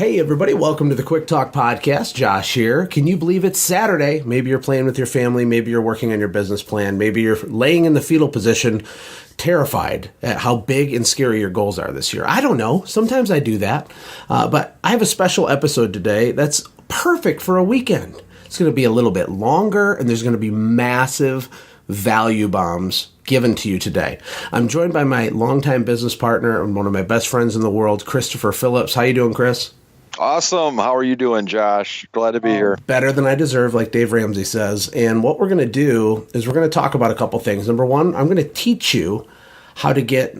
Hey everybody, welcome to the Quick Talk Podcast. Josh here. Can you believe it's Saturday? Maybe you're playing with your family, maybe you're working on your business plan, maybe you're laying in the fetal position, terrified at how big and scary your goals are this year. I don't know. Sometimes I do that. But I have a special episode today that's perfect for a weekend. It's going to be a little bit longer, and there's going to be massive value bombs given to you today. I'm joined by my longtime business partner and one of my best friends in the world, Christopher Phillips. How you doing, Chris? Awesome. How are you doing, Josh? Glad to be here. Better than I deserve, like Dave Ramsey says. And what we're going to do is we're going to talk about a couple things. Number one, I'm going to teach you how to get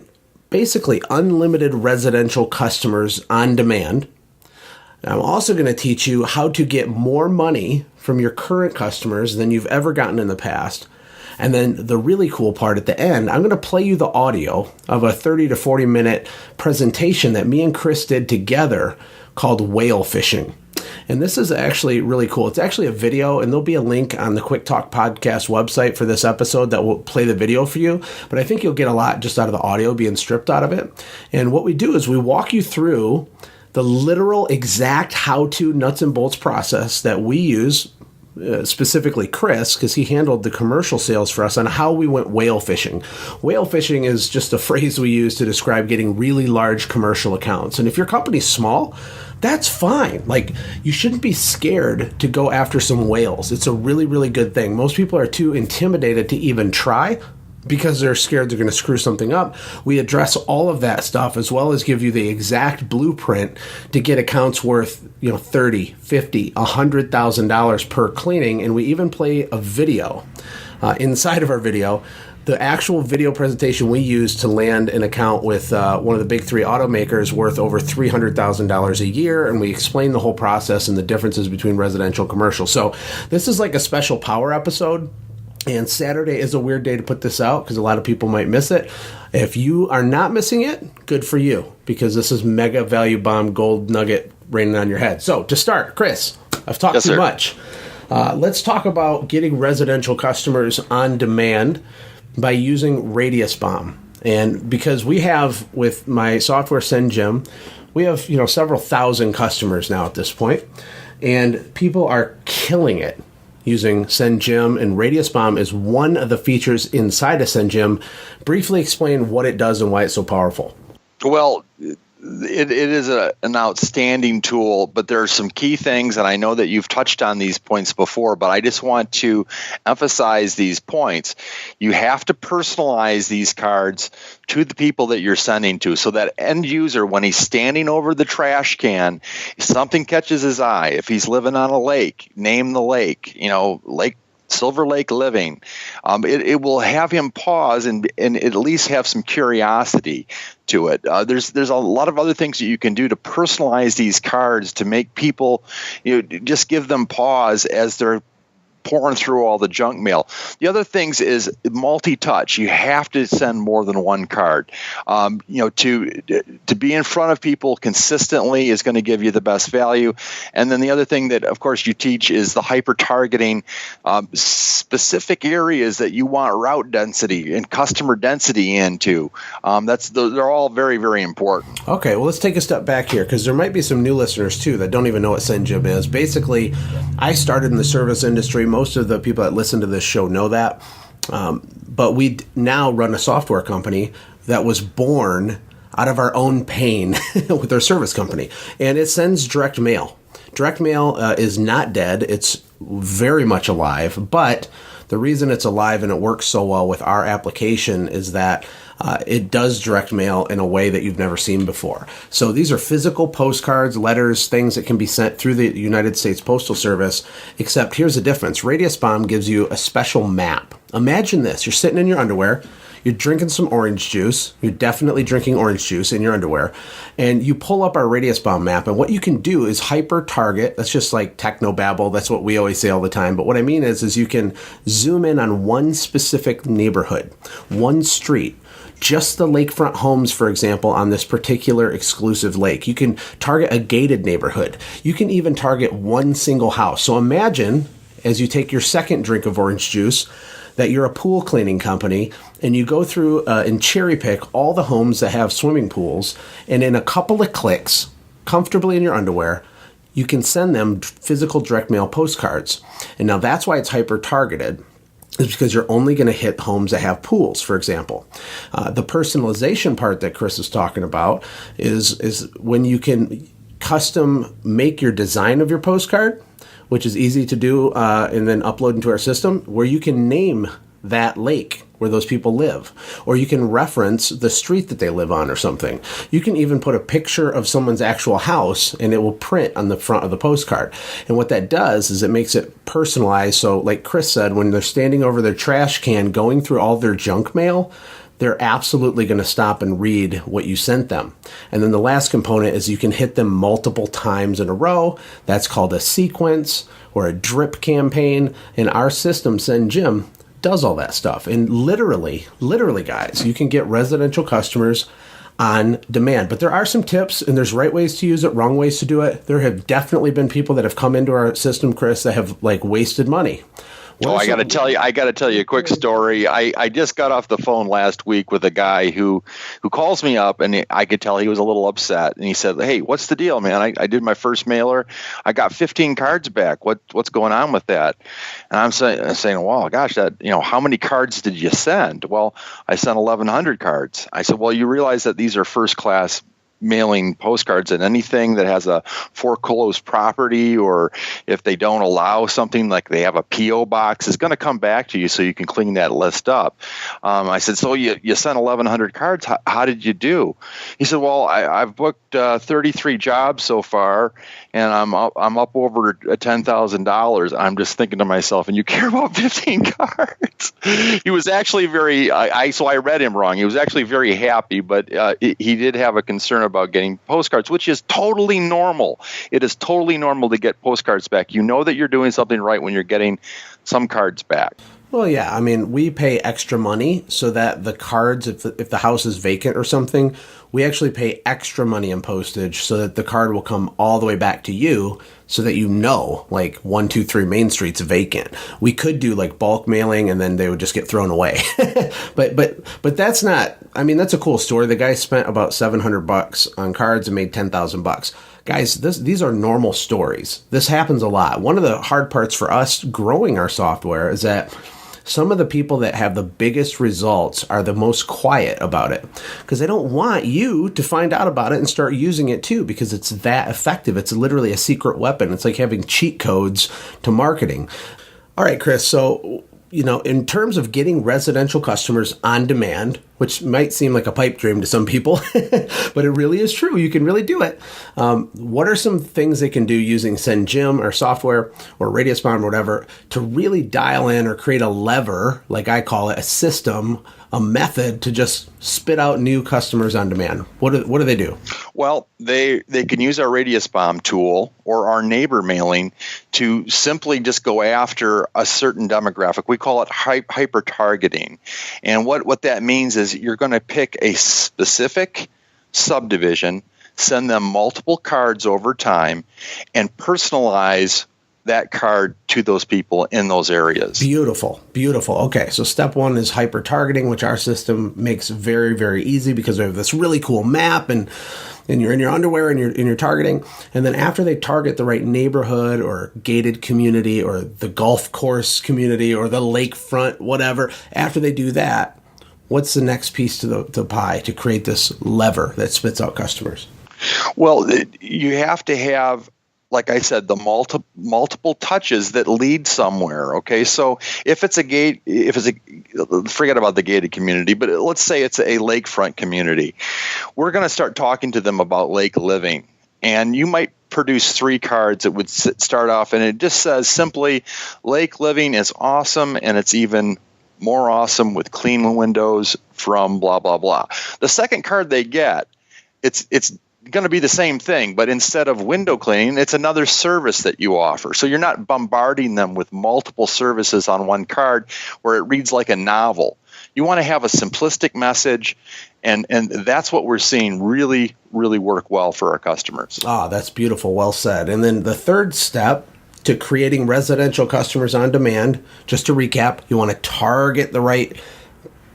basically unlimited residential customers on demand. And I'm also going to teach you how to get more money from your current customers than you've ever gotten in the past. And then the really cool part at the end, I'm going to play you the audio of a 30 to 40 minute presentation that me and Chris did together called whale fishing. And this is actually really cool. It's actually a video, and there'll be a link on the Quick Talk Podcast website for this episode that will play the video for you. But I think you'll get a lot just out of the audio being stripped out of it. And what we do is we walk you through the literal exact how-to nuts and bolts process that we use, specifically Chris, because he handled the commercial sales for us, on how we went whale fishing. Whale fishing is just a phrase we use to describe getting really large commercial accounts. And if your company's small, that's fine. Like, you shouldn't be scared to go after some whales. It's a really, really good thing. Most people are too intimidated to even try because they're scared they're going to screw something up. We address all of that stuff, as well as give you the exact blueprint to get accounts worth, $30, $50, $100,000 per cleaning. And we even play a video inside of our video. The actual video presentation we use to land an account with one of the big three automakers worth over $300,000 a year, and we explain the whole process and the differences between residential and commercial. So this is like a special power episode. And Saturday is a weird day to put this out because a lot of people might miss it. If you are not missing it, good for you, because this is mega value bomb gold nugget raining on your head. So to start, Chris, I've talked too much. Let's talk about getting residential customers on demand by using RadiusBomb. And because we have, with my software SendJim, we have several thousand customers now at this point, and people are killing it using SendJim, and RadiusBomb is one of the features inside of SendJim. Briefly explain what it does and why it's so powerful. Well, it is an outstanding tool, but there are some key things, and I know that you've touched on these points before, but I just want to emphasize these points. You have to personalize these cards to the people that you're sending to, so that end user, when he's standing over the trash can, if something catches his eye, if he's living on a lake, name the lake, Lake Silver Lake Living, it will have him pause and at least have some curiosity to it. There's a lot of other things that you can do to personalize these cards to make people, just give them pause as they're pouring through all the junk mail. The other things is multi-touch. You have to send more than one card. To be in front of people consistently is going to give you the best value. And then the other thing that, of course, you teach is the hyper-targeting specific areas that you want route density and customer density into. They're all very, very important. Okay, well, let's take a step back here, because there might be some new listeners, too, that don't even know what SendJim is. Basically, I started in the service industry. Most of the people that listen to this show know that. But we now run a software company that was born out of our own pain with our service company. And it sends direct mail. Direct mail is not dead. It's very much alive. But the reason it's alive and it works so well with our application is that it does direct mail in a way that you've never seen before. So these are physical postcards, letters, things that can be sent through the United States Postal Service, except here's the difference. RadiusBomb gives you a special map. Imagine this. You're sitting in your underwear. You're drinking some orange juice. You're definitely drinking orange juice in your underwear. And you pull up our RadiusBomb map, and what you can do is hyper-target. That's just like technobabble. That's what we always say all the time. But what I mean is you can zoom in on one specific neighborhood, one street, just the lakefront homes, for example, on this particular exclusive lake. You can target a gated neighborhood. You can even target one single house. So imagine, as you take your second drink of orange juice, that you're a pool cleaning company and you go through and cherry pick all the homes that have swimming pools, and in a couple of clicks, comfortably in your underwear, you can send them physical direct mail postcards. And now that's why it's hyper-targeted, is because you're only going to hit homes that have pools, for example. The personalization part that Chris is talking about is when you can custom make your design of your postcard, which is easy to do, and then upload into our system, where you can name that lake where those people live, or you can reference the street that they live on or something. You can even put a picture of someone's actual house and it will print on the front of the postcard. And what that does is it makes it personalized. So like Chris said, when they're standing over their trash can going through all their junk mail, they're absolutely going to stop and read what you sent them. And then the last component is you can hit them multiple times in a row. That's called a sequence or a drip campaign. And our system, SendJim, does all that stuff. And literally, guys, you can get residential customers on demand. But there are some tips, and there's right ways to use it, wrong ways to do it. There have definitely been people that have come into our system, Chris, that have wasted money. I got to tell you a quick story. I just got off the phone last week with a guy who calls me up, and I could tell he was a little upset. And he said, "Hey, what's the deal, man? I did my first mailer. I got 15 cards back. What's going on with that?" And I'm saying, "Wow, gosh, how many cards did you send?" "Well, I sent 1,100 cards." I said, "Well, you realize that these are first class mailing postcards, and anything that has a foreclosed property, or if they don't allow something like they have a P.O. box, is going to come back to you so you can clean that list up." I said, "So you sent 1,100 cards. How did you do?" He said, "Well, I've booked 33 jobs so far, and I'm up over $10,000. I'm just thinking to myself, and you care about 15 cards? He was actually so I read him wrong. He was actually very happy, but he did have a concern about getting postcards, which is totally normal. It is totally normal to get postcards back. You know that you're doing something right when you're getting some cards back. Well, yeah. I mean, we pay extra money so that the cards, if the house is vacant or something, we actually pay extra money in postage so that the card will come all the way back to you so that 123 Main Street's vacant. We could do bulk mailing and then they would just get thrown away. but that's not, I mean, that's a cool story. The guy spent about $700 on cards and made $10,000. Guys, these are normal stories. This happens a lot. One of the hard parts for us growing our software is that some of the people that have the biggest results are the most quiet about it because they don't want you to find out about it and start using it too, because it's that effective. It's literally a secret weapon. It's like having cheat codes to marketing. All right, Chris. So, in terms of getting residential customers on demand, which might seem like a pipe dream to some people, but it really is true. You can really do it. What are some things they can do using SendJim or software or RadiusBomb or whatever to really dial in or create a lever, like I call it, a system, a method to just spit out new customers on demand? What do they do? Well, they can use our RadiusBomb tool or our neighbor mailing to simply just go after a certain demographic. We call it hyper targeting. And what that means is you're going to pick a specific subdivision, send them multiple cards over time, and personalize that card to those people in those areas. Beautiful. Okay, so step one is hyper targeting, which our system makes very, very easy because we have this really cool map and you're in your underwear and you're targeting. And then after they target the right neighborhood or gated community or the golf course community or the lakefront, whatever, after they do that, what's the next piece to the pie to create this lever that spits out customers? Well, you have to have, like I said, the multiple touches that lead somewhere. Okay, so if it's forget about the gated community, but let's say it's a lakefront community, we're going to start talking to them about lake living, and you might produce 3 cards that would start off, and it just says simply, "Lake living is awesome, and it's even more awesome with clean windows from blah blah blah." The second card they get, it's going to be the same thing, but instead of window cleaning, it's another service that you offer. So you're not bombarding them with multiple services on one card where it reads like a novel. You want to have a simplistic message, and that's what we're seeing really, really work well for our customers. Ah, that's beautiful. Well said. And then the third step to creating residential customers on demand, just to recap, you want to target the right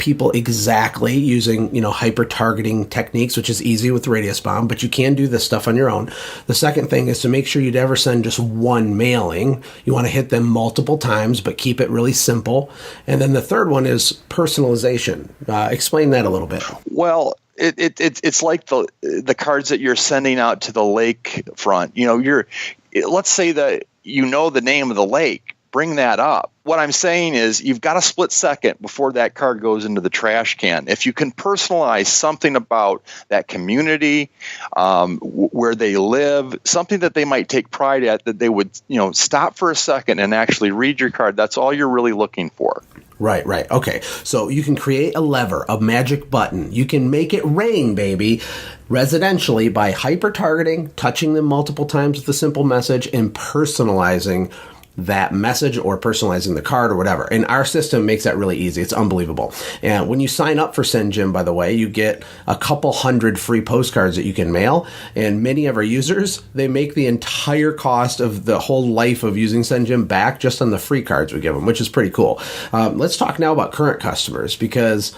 people exactly using, hyper targeting techniques, which is easy with RadiusBomb, but you can do this stuff on your own. The second thing is to make sure you never send just one mailing. You want to hit them multiple times, but keep it really simple. And then the third one is personalization. Explain that a little bit. Well, it's like the cards that you're sending out to the lakefront. Let's say that the name of the lake. Bring that up. What I'm saying is you've got a split second before that card goes into the trash can. If you can personalize something about that community, where they live, something that they might take pride at, that they would stop for a second and actually read your card. That's all you're really looking for. Right. Okay. So you can create a lever, a magic button. You can make it rain, baby, residentially by hyper-targeting, touching them multiple times with a simple message, and personalizing that message or personalizing the card or whatever. And our system makes that really easy. It's unbelievable. And when you sign up for SendJim, by the way, you get a couple hundred free postcards that you can mail. And many of our users, they make the entire cost of the whole life of using SendJim back just on the free cards we give them, which is pretty cool. Let's talk now about current customers, because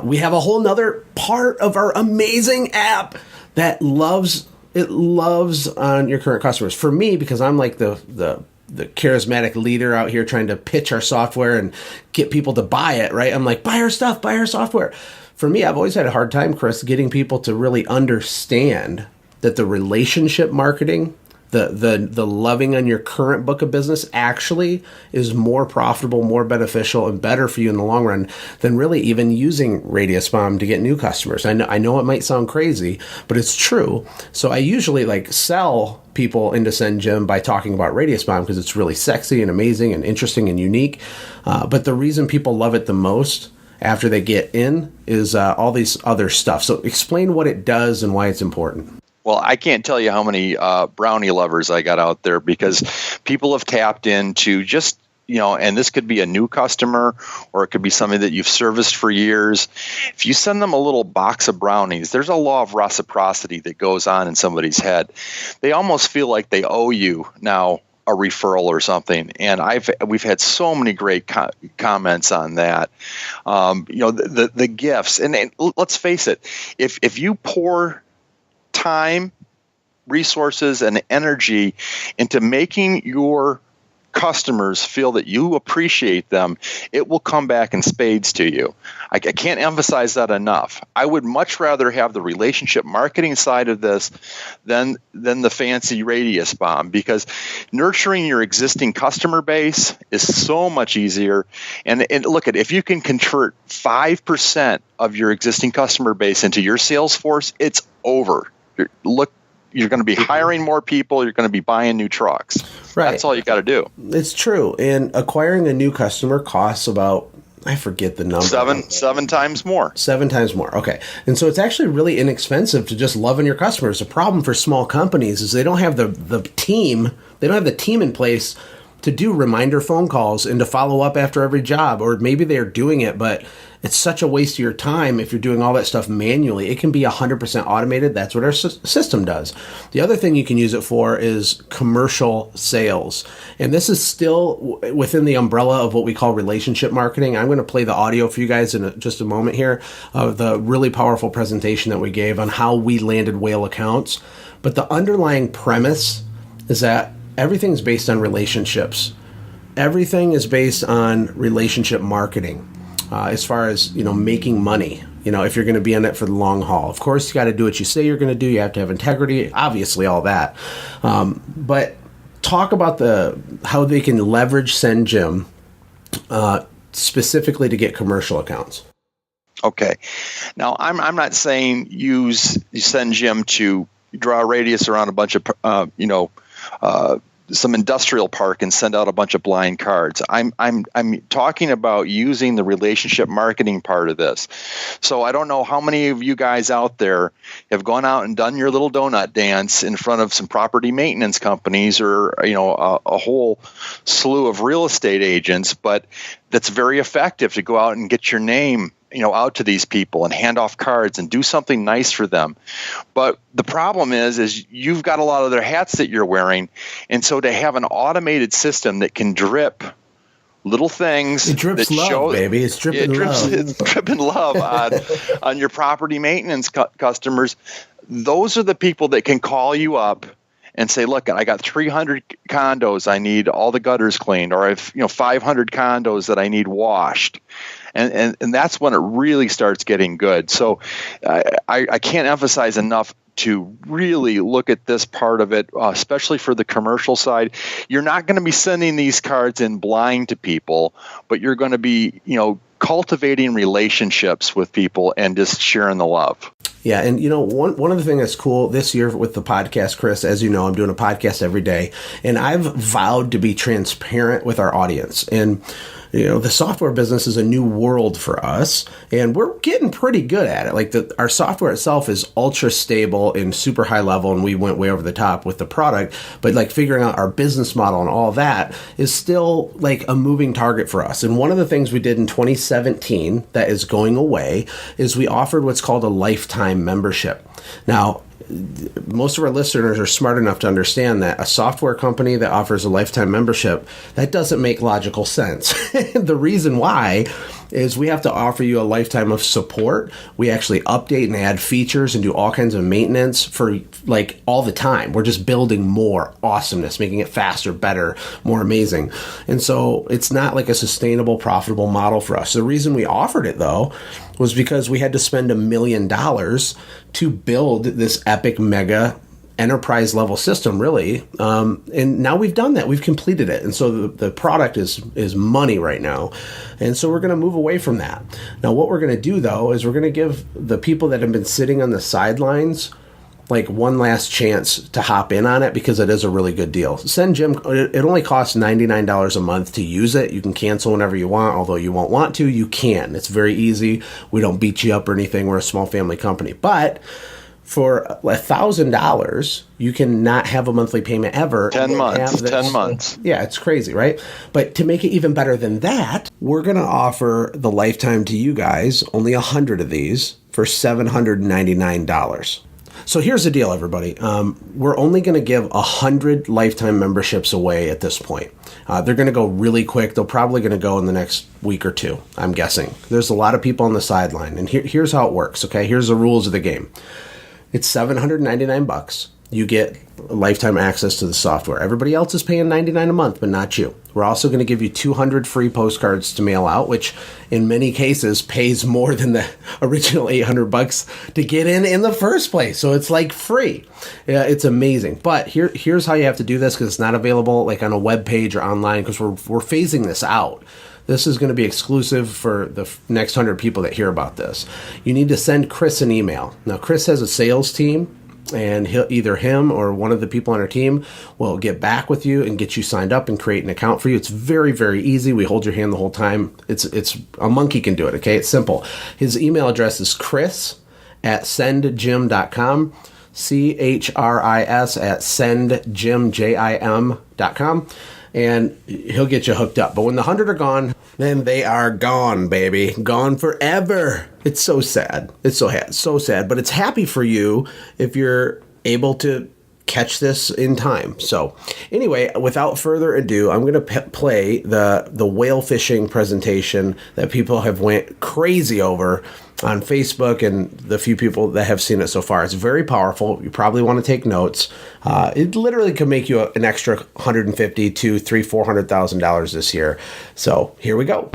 we have a whole nother part of our amazing app that loves on your current customers. For me, because I'm like the charismatic leader out here trying to pitch our software and get people to buy it, right? I'm like, buy our stuff, buy our software. For me, I've always had a hard time, Chris, getting people to really understand that the relationship marketing, the loving on your current book of business actually is more profitable, more beneficial, and better for you in the long run than really even using RadiusBomb to get new customers. I know it might sound crazy, but it's true. So I usually sell people into SendJim by talking about RadiusBomb because it's really sexy and amazing and interesting and unique. But the reason people love it the most after they get in is all these other stuff. So explain what it does and why it's important. Well, I can't tell you how many brownie lovers I got out there, because people have tapped into just, and this could be a new customer or it could be somebody that you've serviced for years. If you send them a little box of brownies, there's a law of reciprocity that goes on in somebody's head. They almost feel like they owe you now a referral or something. And we've had so many great comments on that. The gifts, and let's face it, if you pour time, resources, and energy into making your customers feel that you appreciate them, it will come back in spades to you. I can't emphasize that enough. I would much rather have the relationship marketing side of this than the fancy RadiusBomb, because nurturing your existing customer base is so much easier. And look if you can convert 5% of your existing customer base into your sales force, it's over. You're going to be hiring more people. You're going to be buying new trucks. Right. That's all you got to do. It's true. And acquiring a new customer costs about, I forget the number. Seven times more. 7 times more. Okay. And so it's actually really inexpensive to just love on your customers. The problem for small companies is they don't have the team. They don't have the team in place to do reminder phone calls and to follow up after every job. Or maybe they're doing it, but it's such a waste of your time if you're doing all that stuff manually. It can be 100% automated. That's what our system does. The other thing you can use it for is commercial sales. And this is still within the umbrella of what we call relationship marketing. I'm going to play the audio for you guys in just a moment here of the really powerful presentation that we gave on how we landed whale accounts. But the underlying premise is that everything's based on relationships. Everything is based on relationship marketing. As far as, making money, if you're going to be in it for the long haul. Of course, you got to do what you say you're going to do. You have to have integrity, obviously, all that. But talk about how they can leverage SendJim specifically to get commercial accounts. Okay. Now, I'm not saying use SendJim to draw a radius around a bunch of, some industrial park and send out a bunch of blind cards. I'm talking about using the relationship marketing part of this. So I don't know how many of you guys out there have gone out and done your little donut dance in front of some property maintenance companies or a whole slew of real estate agents, but that's very effective to go out and get your name out to these people and hand off cards and do something nice for them. But the problem is you've got a lot of their hats that you're wearing. And so to have an automated system that can drip little things it drips that love, show, baby. It's dripping love. It's dripping love on your property maintenance customers. Those are the people that can call you up and say, look, I got 300 condos. I need all the gutters cleaned, or I have 500 condos that I need washed. And that's when it really starts getting good. So I can't emphasize enough to really look at this part of it, especially for the commercial side. You're not going to be sending these cards in blind to people, but you're going to be, cultivating relationships with people and just sharing the love. Yeah, and one of the things that's cool this year with the podcast, Chris, as you know, I'm doing a podcast every day, and I've vowed to be transparent with our audience. And the software business is a new world for us, and we're getting pretty good at it. Like our software itself is ultra stable and super high level, and we went way over the top with the product. But like figuring out our business model and all that is still like a moving target for us. And one of the things we did in 2017 that is going away is we offered what's called a lifetime membership. Now, most of our listeners are smart enough to understand that a software company that offers a lifetime membership, that doesn't make logical sense. The reason why is we have to offer you a lifetime of support. We actually update and add features and do all kinds of maintenance for like all the time. We're just building more awesomeness, making it faster, better, more amazing. And so it's not like a sustainable, profitable model for us. The reason we offered it though was because we had to spend $1 million to build this epic mega enterprise level system, really. And now we've done that. We've completed it. And so the product is money right now. And so we're going to move away from that. Now, what we're going to do, though, is we're going to give the people that have been sitting on the sidelines like one last chance to hop in on it, because it is a really good deal. SendJim, it only costs $99 a month to use it. You can cancel whenever you want, although you won't want to. You can. It's very easy. We don't beat you up or anything. We're a small family company. But for $1,000, you can not have a monthly payment ever. 10 months. 10 months. Yeah, it's crazy, right? But to make it even better than that, we're going to offer the lifetime to you guys, only 100 of these, for $799. So here's the deal, everybody. We're only going to give 100 lifetime memberships away at this point. They're going to go really quick. They're probably going to go in the next week or two, I'm guessing. There's a lot of people on the sideline. And here's how it works, okay? Here's the rules of the game. It's $799. You get lifetime access to the software. Everybody else is paying $99 a month, but not you. We're also going to give you 200 free postcards to mail out, which in many cases pays more than the original $800 to get in the first place. So it's like free. Yeah, it's amazing. But here's how you have to do this, because it's not available like on a web page or online, because we're phasing this out. This is going to be exclusive for the next 100 people that hear about this. You need to send Chris an email. Now, Chris has a sales team, and either him or one of the people on our team will get back with you and get you signed up and create an account for you. It's very, very easy. We hold your hand the whole time. It's a monkey can do it, okay? It's simple. His email address is chris@sendjim.com, chris@sendjim.com. And he'll get you hooked up. But when the 100 are gone, then they are gone, baby. Gone forever. It's so sad. It's so sad. But it's happy for you if you're able to catch this in time. So anyway, without further ado, I'm going to play the whale fishing presentation that people have went crazy over on Facebook, and the few people that have seen it so far. It's very powerful. You probably want to take notes. It literally could make you an extra $150,000 to $400,000 this year. So here we go.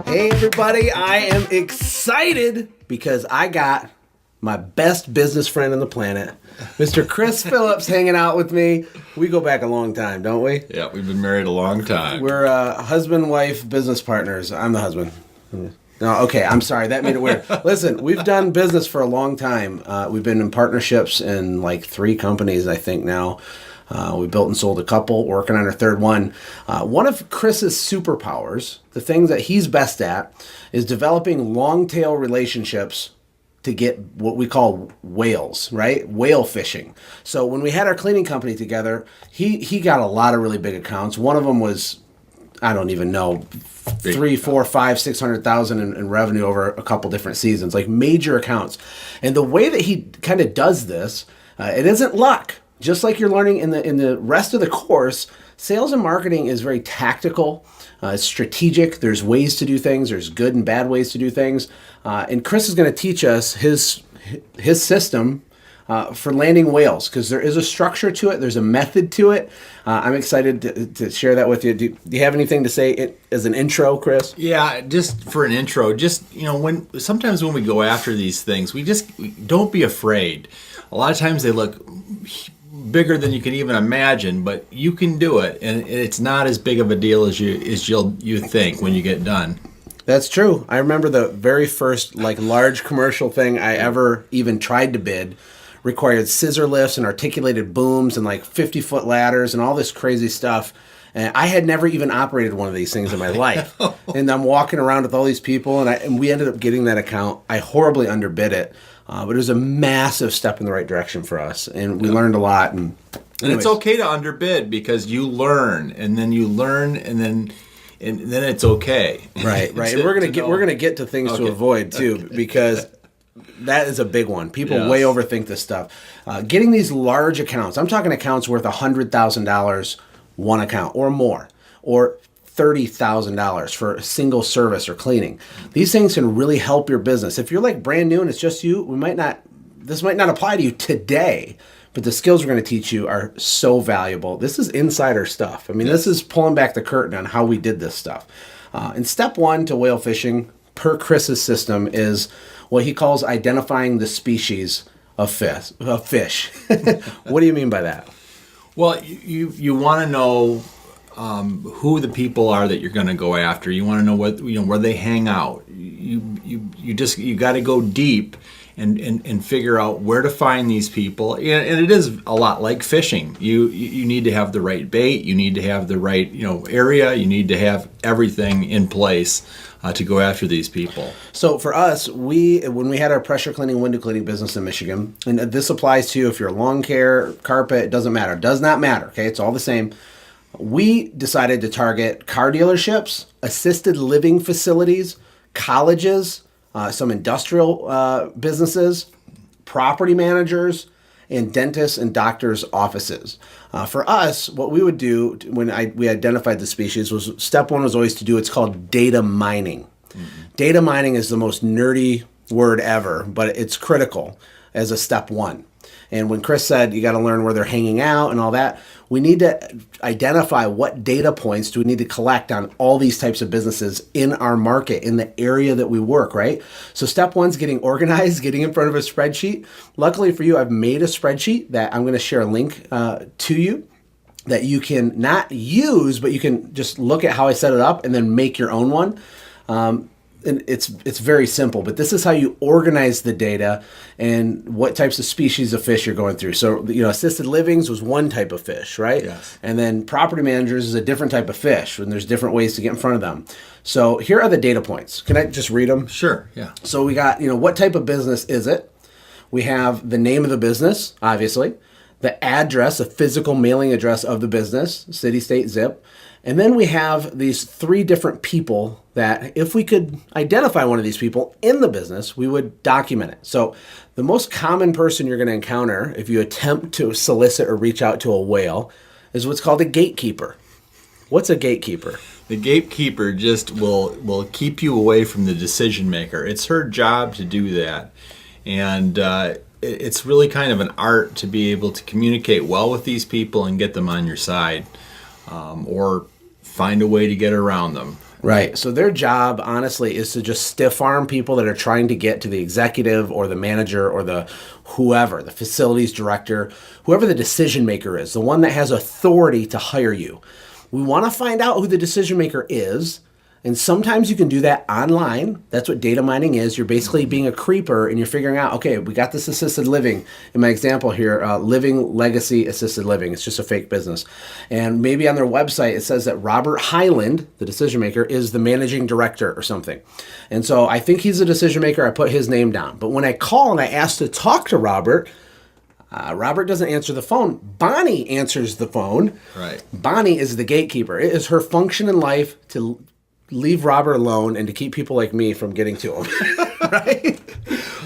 Hey everybody, I am excited because I got my best business friend on the planet, Mr. Chris Phillips, hanging out with me. We go back a long time, don't we? Yeah, we've been married a long time. We're husband-wife business partners. I'm the husband. No, okay, I'm sorry. That made it weird. Listen, we've done business for a long time. We've been in partnerships in like 3 companies, I think now. We built and sold a couple, working on our third one. One of Chris's superpowers, the things that he's best at, is developing long-tail relationships to get what we call whales, right? Whale fishing. So when we had our cleaning company together, he got a lot of really big accounts. One of them was, I don't even know, 3, 4, 5, 600,000 in revenue over a couple different seasons, like major accounts. And the way that he kind of does this It isn't luck. Just like you're learning in the rest of the course, sales and marketing is very tactical. It's strategic. There's ways to do things. There's good and bad ways to do things. And Chris is going to teach us his system for landing whales, because there is a structure to it. There's a method to it. I'm excited to share that with you. Do you have anything to say as an intro, Chris? Yeah, just for an intro, sometimes when we go after these things, we don't be afraid. A lot of times they look bigger than you can even imagine, but you can do it, and it's not as big of a deal as you think when you get done. That's true. I remember the very first large commercial thing I ever even tried to bid required scissor lifts and articulated booms and 50-foot ladders and all this crazy stuff. And I had never even operated one of these things in my life. And I'm walking around with all these people, and we ended up getting that account. I horribly underbid it, but it was a massive step in the right direction for us, and we learned a lot. And it's okay to underbid, because you learn, and then you learn, and then it's okay. Right. And we're gonna get to things to avoid too, because that is a big one. People way overthink this stuff. Getting these large accounts, I'm talking accounts worth $100,000 one account or more, or $30,000 for a single service or cleaning. These things can really help your business. If you're brand new and it's just you, this might not apply to you today, but the skills we're going to teach you are so valuable. This is insider stuff. I mean, This is pulling back the curtain on how we did this stuff. And step one to whale fishing, per Chris's system, is what he calls identifying the species of fish. What do you mean by that? Well, you want to know who the people are that you're going to go after. You want to know where they hang out. You got to go deep and figure out where to find these people. And it is a lot like fishing. You need to have the right bait. You need to have the right area. You need to have everything in place to go after these people. So for us, when we had our pressure cleaning, window cleaning business in Michigan, and this applies to you if you're lawn care, carpet, it doesn't matter. It does not matter, okay? It's all the same. We decided to target car dealerships, assisted living facilities, colleges, some industrial businesses, property managers, and dentists and doctors' offices. For us, what we would do when we identified the species was, step one was always to do, it's called data mining. Mm-hmm. Data mining is the most nerdy word ever, but it's critical as a step one. And when Chris said you got to learn where they're hanging out and all that, we need to identify what data points do we need to collect on all these types of businesses in our market, in the area that we work, right? So step one's getting organized, getting in front of a spreadsheet. Luckily for you, I've made a spreadsheet that I'm going to share a link to you that you can not use, but you can just look at how I set it up and then make your own one. And it's very simple, but this is how you organize the data and what types of species of fish you're going through. So, assisted livings was one type of fish, right? Yes. And then property managers is a different type of fish, and there's different ways to get in front of them. So here are the data points. Can I just read them? Sure, yeah. So we got, what type of business is it? We have the name of the business, obviously, the address, a physical mailing address of the business, city, state, zip. And then we have these 3 different people that if we could identify one of these people in the business, we would document it. So the most common person you're going to encounter if you attempt to solicit or reach out to a whale is what's called a gatekeeper. What's a gatekeeper? The gatekeeper just will keep you away from the decision maker. It's her job to do that. And it's really kind of an art to be able to communicate well with these people and get them on your side, or find a way to get around them. Right. So their job, honestly, is to just stiff arm people that are trying to get to the executive or the manager or the whoever, the facilities director, whoever the decision maker is, the one that has authority to hire you. We want to find out who the decision maker is. And sometimes you can do that online. That's what data mining is. You're basically being a creeper and you're figuring out, okay, we got this assisted living. In my example here, Living Legacy Assisted Living. It's just a fake business. And maybe on their website, it says that Robert Highland, the decision maker, is the managing director or something. And so I think he's the decision maker. I put his name down. But when I call and I ask to talk to Robert, Robert doesn't answer the phone. Bonnie answers the phone. Right. Bonnie is the gatekeeper. It is her function in life to leave Robert alone and to keep people like me from getting to him, right?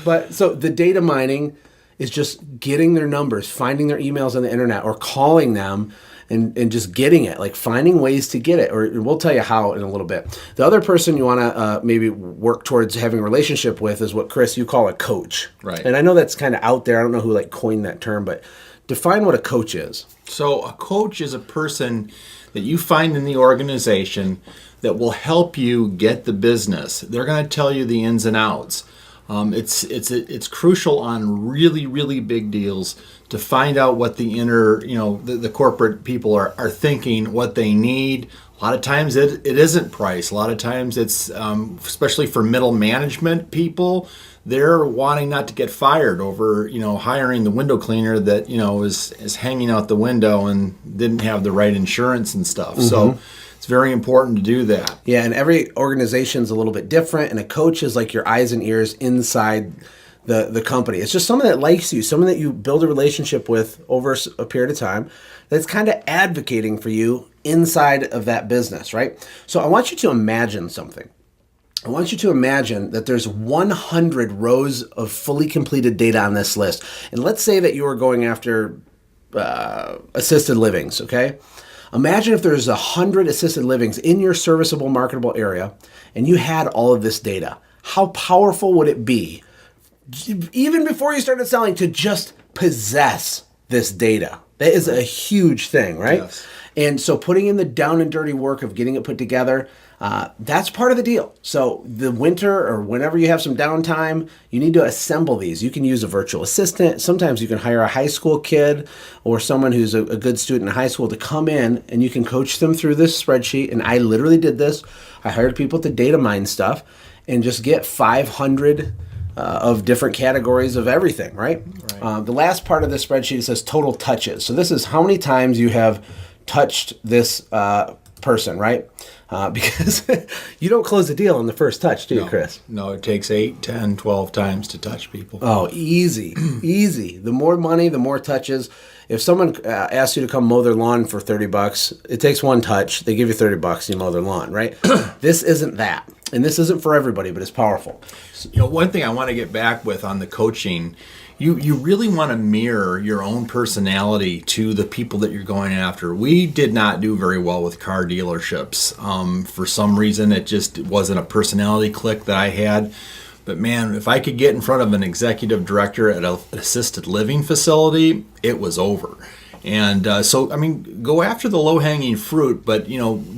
But so the data mining is just getting their numbers, finding their emails on the internet, or calling them and just getting it, like finding ways to get it. Or we'll tell you how in a little bit. The other person you want to maybe work towards having a relationship with is what, Chris, you call a coach. Right. And I know that's kind of out there. I don't know who like coined that term, but define what a coach is. So a coach is a person that you find in the organization that will help you get the business. They're going to tell you the ins and outs. It's crucial on really, really big deals to find out what the inner, the corporate people are thinking, what they need. A lot of times it isn't price. A lot of times it's, especially for middle management people, they're wanting not to get fired over, hiring the window cleaner that, is hanging out the window and didn't have the right insurance and stuff. Mm-hmm. So it's very important to do that. Yeah, and every organization's a little bit different, and a coach is like your eyes and ears inside the company. It's just someone that likes you, someone that you build a relationship with over a period of time that's kind of advocating for you inside of that business, right? So I want you to imagine something. I want you to imagine that there's 100 rows of fully completed data on this list. And let's say that you were going after assisted livings, okay? Imagine if there's 100 assisted livings in your serviceable, marketable area, and you had all of this data. How powerful would it be, even before you started selling, to just possess this data? That is a huge thing, right? Yes. And so putting in the down and dirty work of getting it put together, that's part of the deal. So the winter or whenever you have some downtime, you need to assemble these. You can use a virtual assistant. Sometimes you can hire a high school kid or someone who's a good student in high school to come in, and you can coach them through this spreadsheet. And I literally did this. I hired people to data mine stuff and just get 500 of different categories of everything, right? The last part of the spreadsheet says total touches. So this is how many times you have touched this person, right? Because you don't close the deal on the first touch, do you, Chris? No, it takes 8, 10, 12 times to touch people. Oh, easy, easy. The more money, the more touches. If someone asks you to come mow their lawn for $30, it takes one touch. They give you $30, you mow their lawn, right? This isn't that. And this isn't for everybody, but it's powerful. One thing I want to get back with on the coaching, you really want to mirror your own personality to the people that you're going after. We did not do very well with car dealerships. For some reason, it just wasn't a personality click that I had. But man, if I could get in front of an executive director at an assisted living facility, it was over. And so, I mean, go after the low-hanging fruit, but,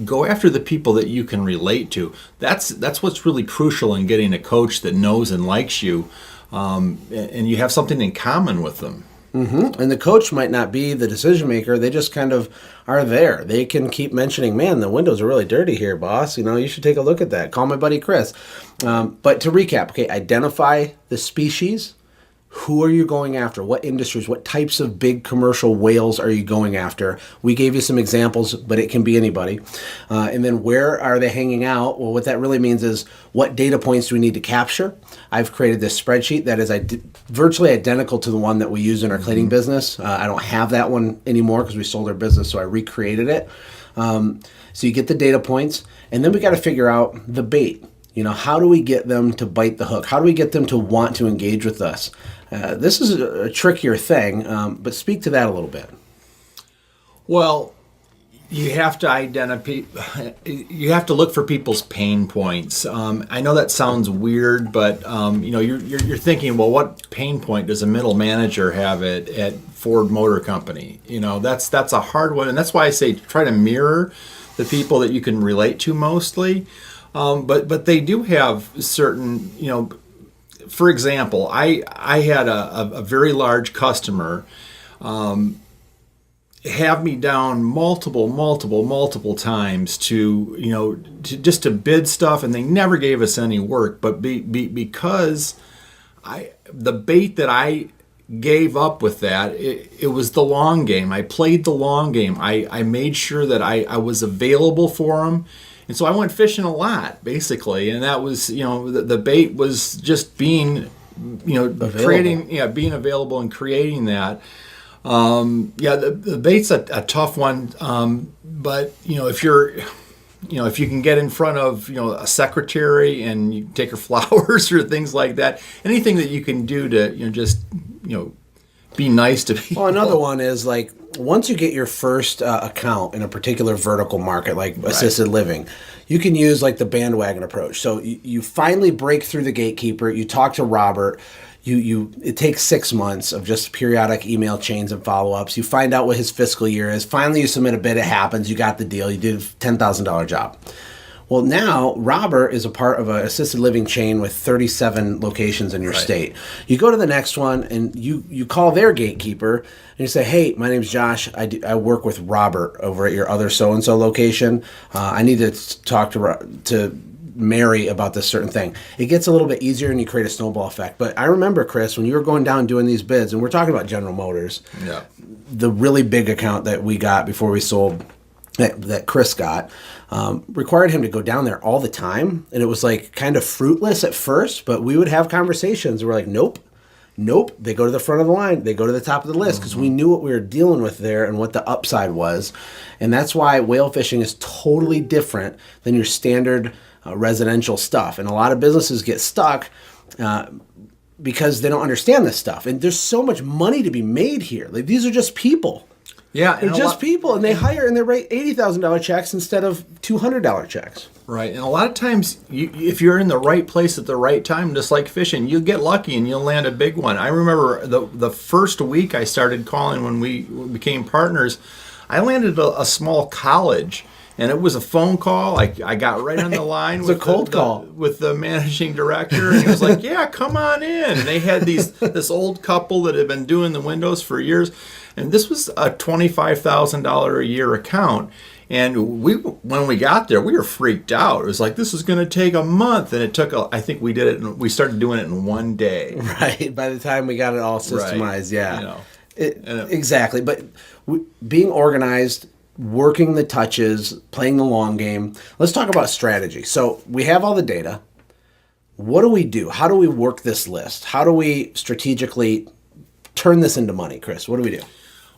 go after the people that you can relate to. That's what's really crucial in getting a coach that knows and likes you, and you have something in common with them. Mm-hmm. And the coach might not be the decision maker. They just kind of are there. They can keep mentioning, man, the windows are really dirty here, boss. You should take a look at that. Call my buddy Chris. But to recap, okay, identify the species. Who are you going after? What industries? What types of big commercial whales are you going after? We gave you some examples, but it can be anybody. And then where are they hanging out? Well, what that really means is what data points do we need to capture? I've created this spreadsheet that is virtually identical to the one that we use in our cleaning business. I don't have that one anymore because we sold our business, so I recreated it. So you get the data points, and then we got to figure out the bait. How do we get them to bite the hook? How do we get them to want to engage with us? This is a trickier thing, but speak to that a little bit. Well, you have to you have to look for people's pain points. I know that sounds weird, but you're thinking, well, what pain point does a middle manager have at Ford Motor Company? That's a hard one, and that's why I say try to mirror the people that you can relate to mostly. But they do have certain, for example, I had a very large customer have me down multiple times to just to bid stuff, and they never gave us any work. But because the bait that I gave up with that, it was the long game. I played the long game. I made sure that I was available for them. And so I went fishing a lot, basically, and that was, the bait was just being, available. Being available and creating that. The bait's a tough one, but if you can get in front of, a secretary and you take her flowers or things like that, anything that you can do to, just be nice to people. Well, another one is like once you get your first account in a particular vertical market, like assisted living, you can use like the bandwagon approach. So you finally break through the gatekeeper. You talk to Robert. It takes 6 months of just periodic email chains and follow-ups. You find out what his fiscal year is. Finally, you submit a bid. It happens. You got the deal. You did a $10,000 job. Well, now Robert is a part of an assisted living chain with 37 locations in your state. You go to the next one and you call their gatekeeper and you say, "Hey, my name's Josh. I work with Robert over at your other so-and-so location. I need to talk to Mary about this certain thing." It gets a little bit easier and you create a snowball effect. But I remember, Chris, when you were going down doing these bids, and we're talking about General Motors, the really big account that we got before we sold, that Chris got, required him to go down there all the time. And it was like kind of fruitless at first, but we would have conversations. We're like, nope. They go to the front of the line. They go to the top of the list because we knew what we were dealing with there and what the upside was. And that's why whale fishing is totally different than your standard residential stuff. And a lot of businesses get stuck because they don't understand this stuff. And there's so much money to be made here. Like, these are just people. Yeah, they're just people, and they hire and they write $80,000 checks instead of $200 checks. Right, and a lot of times, if you're in the right place at the right time, just like fishing, you'll get lucky and you'll land a big one. I remember the first week I started calling when we became partners, I landed a small college. And it was a phone call. I got right on the line with a cold call with the managing director, and he was like, "Yeah, come on in." And they had this old couple that had been doing the windows for years, and this was a $25,000 a year account. And when we got there, we were freaked out. It was like, this is going to take a month, and it took. I think we started doing it in one day. Right. By the time we got it all systemized, yeah, exactly. But being organized, working the touches, playing the long game. Let's talk about strategy. So we have all the data. What do we do? How do we work this list? How do we strategically turn this into money, Chris? What do we do?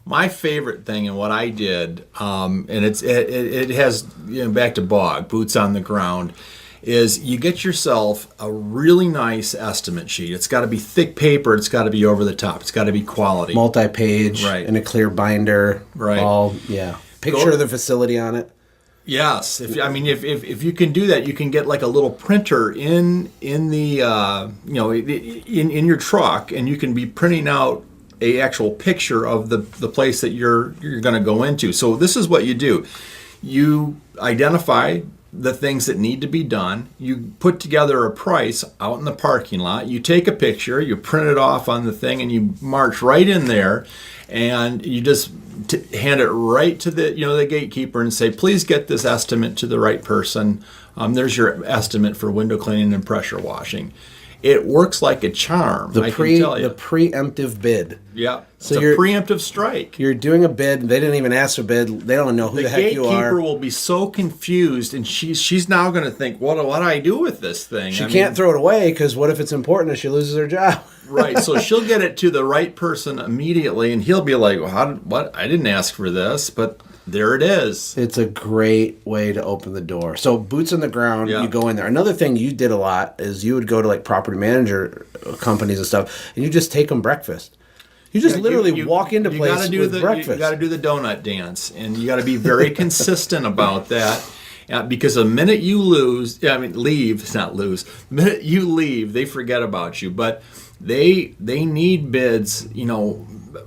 My favorite thing and what I did, and it has, back to Bog, boots on the ground, is you get yourself a really nice estimate sheet. It's got to be thick paper. It's got to be over the top. It's got to be quality. Multi-page, in a clear binder. Right. Picture of the facility on it. Yes, if you can do that, you can get like a little printer in the in your truck, and you can be printing out a actual picture of the place that you're going to go into. So this is what you do: you identify the things that need to be done. You put together a price out in the parking lot. You take a picture, you print it off on the thing, and you march right in there, and you just hand it right to the gatekeeper and say, "Please get this estimate to the right person. There's your estimate for window cleaning and pressure washing." It works like a charm. I can tell you. The preemptive bid. Yeah. So it's a preemptive strike. You're doing a bid. They didn't even ask for bid. They don't know who the heck you are. The gatekeeper will be so confused, and she's now going to think, what do I do with this thing? She can't throw it away because what if it's important and she loses her job? Right. So she'll get it to the right person immediately, and he'll be like, well, what? I didn't ask for this, but there it is. It's a great way to open the door. So boots on the ground, you go in there. Another thing you did a lot is you would go to like property manager companies and stuff, and you just take them breakfast. You just literally walk into places with breakfast. You got to do the donut dance, and you got to be very consistent about that. Because the minute you leave, not lose. The minute you leave, they forget about you. But they need bids,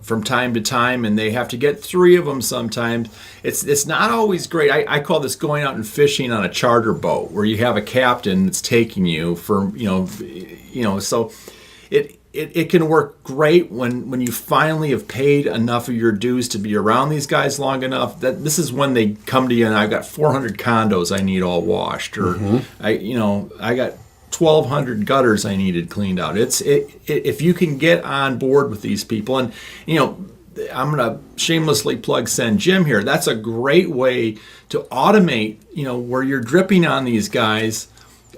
from time to time, and they have to get 3 of them sometimes. It's not always great. I call this going out and fishing on a charter boat, where you have a captain that's taking you for so it can work great when you finally have paid enough of your dues to be around these guys long enough. That this is when they come to you, and I've got 400 condos I need all washed, or I got 1,200 gutters I needed cleaned out. If you can get on board with these people, and I'm going to shamelessly plug SendJim here. That's a great way to automate, where you're dripping on these guys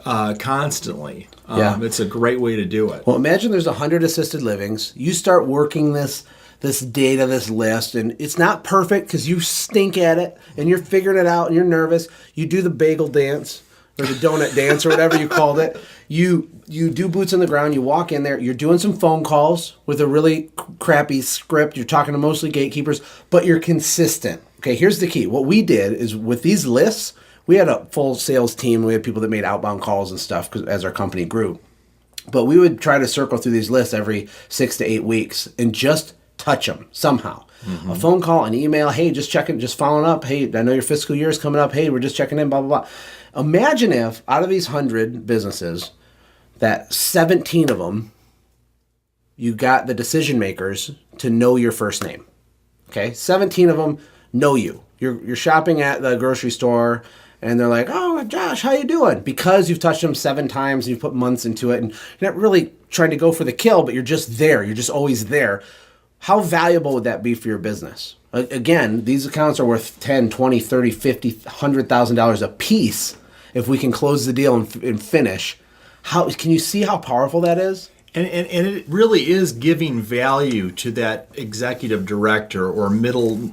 constantly. It's a great way to do it. Well, imagine there's 100 assisted livings. You start working this data, this list, and it's not perfect because you stink at it and you're figuring it out and you're nervous. You do the bagel dance. or the donut dance or whatever you called it. You do boots on the ground. You walk in there. You're doing some phone calls with a really crappy script. You're talking to mostly gatekeepers, but you're consistent. Okay, here's the key. What we did is with these lists, we had a full sales team. We had people that made outbound calls and stuff as our company grew. But we would try to circle through these lists every 6 to 8 weeks and just touch them somehow. A phone call, an email, hey, just checking, just following up. Hey, I know your fiscal year is coming up. Hey, we're just checking in, blah, blah, blah. Imagine if out of these 100 businesses, that 17 of them, you got the decision makers to know your first name. Okay, 17 of them know you. You're shopping at the grocery store, and they're like, "Oh, Josh, how you doing?" Because you've touched them 7 times, and you've put months into it, and you're not really trying to go for the kill, but you're just there. You're just always there. How valuable would that be for your business? Again, these accounts are worth $10, $20, $30, $50, $100,000 a piece if we can close the deal and finish. How can you see how powerful that is? And it really is giving value to that executive director or middle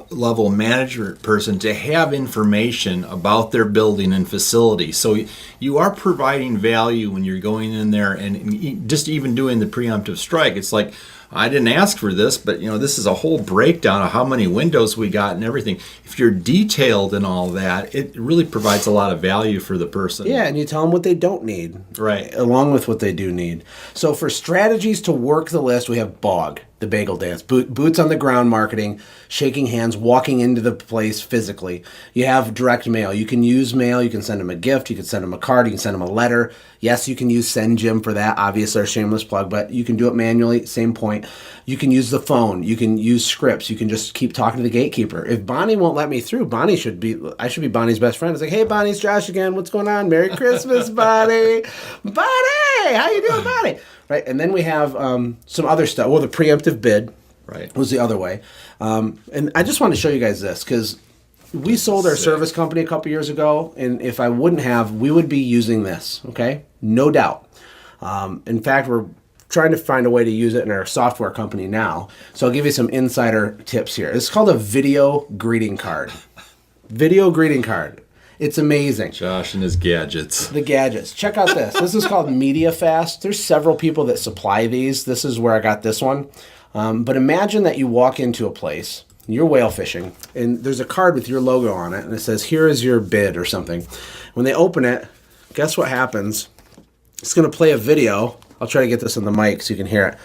level management person to have information about their building and facility. So you are providing value when you're going in there and just even doing the preemptive strike. It's like, I didn't ask for this, but this is a whole breakdown of how many windows we got and everything. If you're detailed in all that, it really provides a lot of value for the person. Yeah, and you tell them what they don't need, right, along with what they do need. So for strategies to work the list, we have BOG, the bagel dance, boots on the ground marketing, shaking hands, walking into the place physically. You have direct mail. You can use mail. You can send them a gift. You can send them a card. You can send them a letter. Yes, you can use SendJim for that. Obviously, our shameless plug, but you can do it manually. Same point. You can use the phone. You can use scripts. You can just keep talking to the gatekeeper. If Bonnie won't let me through, I should be Bonnie's best friend. It's like, hey, Bonnie, it's Josh again. What's going on? Merry Christmas, Bonnie. Bonnie, how you doing, Bonnie? Right, and then we have some other stuff. Well, the preemptive bid was the other way. And I just want to show you guys this because we sold our service company a couple years ago, and if I wouldn't have, we would be using this, okay? No doubt. In fact, we're trying to find a way to use it in our software company now. So I'll give you some insider tips here. It's called a video greeting card. Video greeting card. It's amazing. Josh and his gadgets. The gadgets. Check out this. This is called MediaFast. There's several people that supply these. This is where I got this one. But imagine that you walk into a place, you're whale fishing, and there's a card with your logo on it, and it says, here is your bid or something. When they open it, guess what happens? It's going to play a video. I'll try to get this on the mic so you can hear it.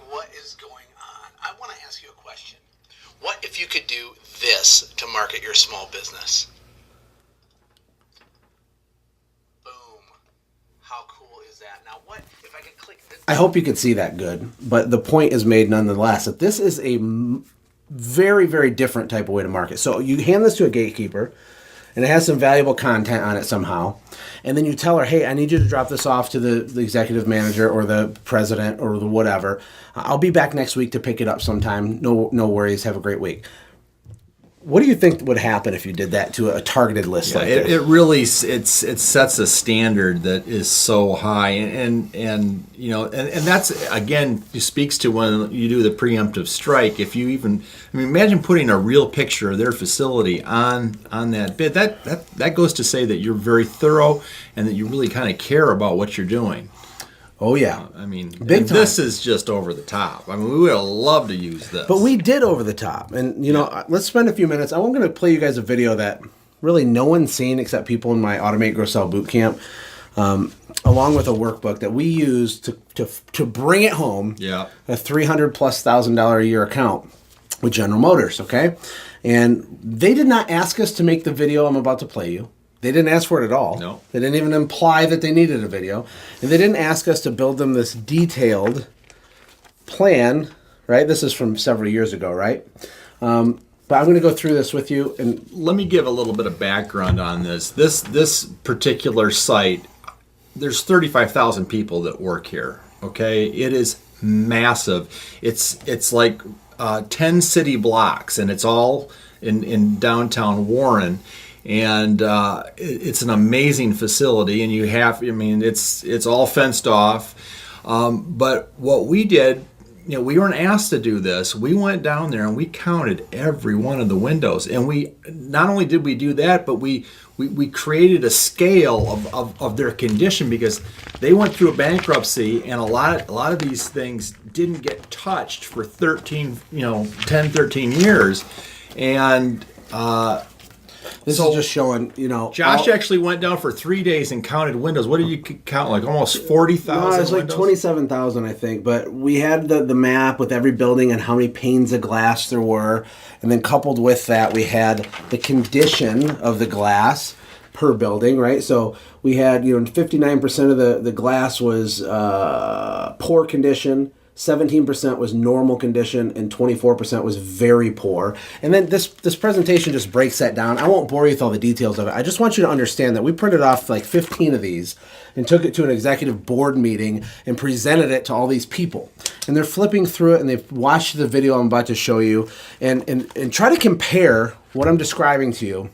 What is going on? I want to ask you a question. What if you could do this to market your small business? I hope you can see that good, but the point is made nonetheless that this is a very, very different type of way to market. So you hand this to a gatekeeper, and it has some valuable content on it somehow, and then you tell her, hey, I need you to drop this off to the executive manager or the president or the whatever. I'll be back next week to pick it up sometime. No worries. Have a great week. What do you think would happen if you did that to a targeted list like this? It really it sets a standard that is so high, and that's again speaks to when you do the preemptive strike. If you imagine putting a real picture of their facility on that bid, that goes to say that you're very thorough and that you really kind of care about what you're doing. Oh, yeah. This is just over the top. We would have loved to use this. But we did over the top. And, let's spend a few minutes. I'm going to play you guys a video that really no one's seen except people in my Automate, Grow, Sell boot camp, along with a workbook that we use to bring it home, a $300,000+ a year account with General Motors, okay? And they did not ask us to make the video I'm about to play you. They didn't ask for it at all. No. They didn't even imply that they needed a video. And they didn't ask us to build them this detailed plan, right? This is from several years ago, right? But I'm going to go through this with you. And let me give a little bit of background on this. This particular site, there's 35,000 people that work here, okay? It is massive. It's like 10 city blocks, and it's all in downtown Warren. And it's an amazing facility, and it's all fenced off. But what we did, we weren't asked to do this. We went down there and we counted every one of the windows, and we not only did we do that, but we created a scale of their condition, because they went through a bankruptcy, and a lot of these things didn't get touched for 10, 13 years, and this is just showing, Josh actually went down for 3 days and counted windows. What did you count? Like almost 40,000? No, it was like 27,000, I think. But we had the map with every building and how many panes of glass there were. And then coupled with that, we had the condition of the glass per building, right? So we had, 59% of the glass was poor condition. 17% was normal condition, and 24% was very poor. And then this presentation just breaks that down. I won't bore you with all the details of it. I just want you to understand that we printed off like 15 of these and took it to an executive board meeting and presented it to all these people. And they're flipping through it, and they've watched the video I'm about to show you, and try to compare what I'm describing to you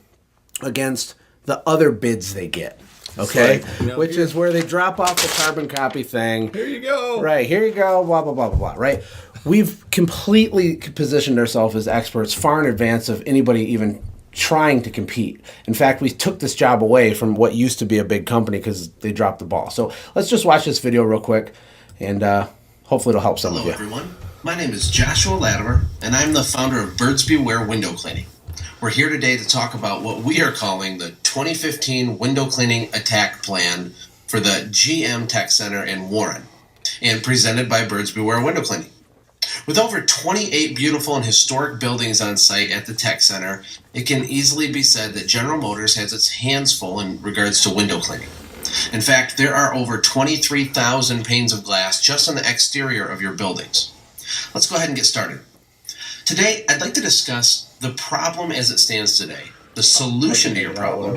against the other bids they get. Okay, which is where they drop off the carbon copy thing. Here you go. Right, here you go, blah, blah, blah, blah, blah, right? We've completely positioned ourselves as experts far in advance of anybody even trying to compete. In fact, we took this job away from what used to be a big company because they dropped the ball. So let's just watch this video real quick, and hopefully it'll help some of you. Hello, everyone. My name is Joshua Latimer, and I'm the founder of Birds Beware Window Cleaning. We're here today to talk about what we are calling the 2015 Window Cleaning Attack Plan for the GM Tech Center in Warren, and presented by Birds Beware Window Cleaning. With over 28 beautiful and historic buildings on site at the Tech Center, it can easily be said that General Motors has its hands full in regards to window cleaning. In fact, there are over 23,000 panes of glass just on the exterior of your buildings. Let's go ahead and get started. Today, I'd like to discuss the problem as it stands today, the solution to your problem,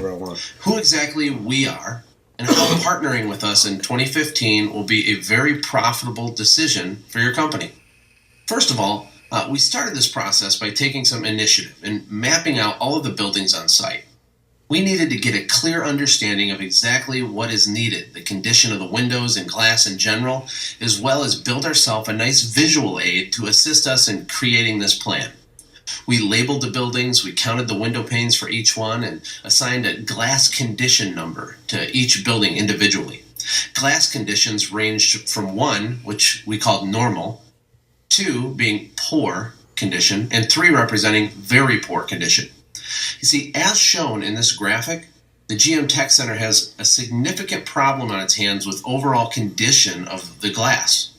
who exactly we are, and how partnering with us in 2015 will be a very profitable decision for your company. First of all, we started this process by taking some initiative and mapping out all of the buildings on site. We needed to get a clear understanding of exactly what is needed, the condition of the windows and glass in general, as well as build ourselves a nice visual aid to assist us in creating this plan. We labeled the buildings, we counted the window panes for each one, and assigned a glass condition number to each building individually. Glass conditions ranged from 1, which we called normal, 2 being poor condition, and 3 representing very poor condition. You see, as shown in this graphic, the GM Tech Center has a significant problem on its hands with overall condition of the glass.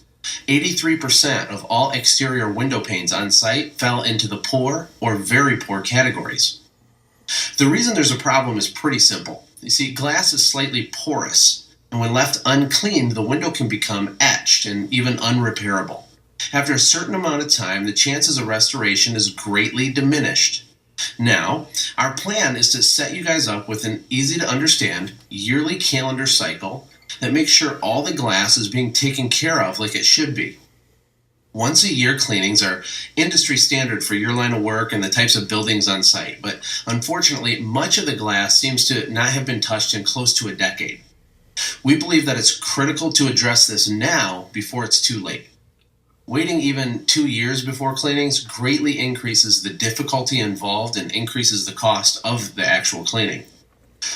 83% of all exterior window panes on site fell into the poor or very poor categories. The reason there's a problem is pretty simple. You see, glass is slightly porous, and when left uncleaned, the window can become etched and even unrepairable. After a certain amount of time, the chances of restoration is greatly diminished. Now, our plan is to set you guys up with an easy-to-understand yearly calendar cycle that makes sure all the glass is being taken care of like it should be. Once-a-year cleanings are industry standard for your line of work and the types of buildings on site, but unfortunately, much of the glass seems to not have been touched in close to a decade. We believe that it's critical to address this now before it's too late. Waiting even 2 years before cleanings greatly increases the difficulty involved and increases the cost of the actual cleaning.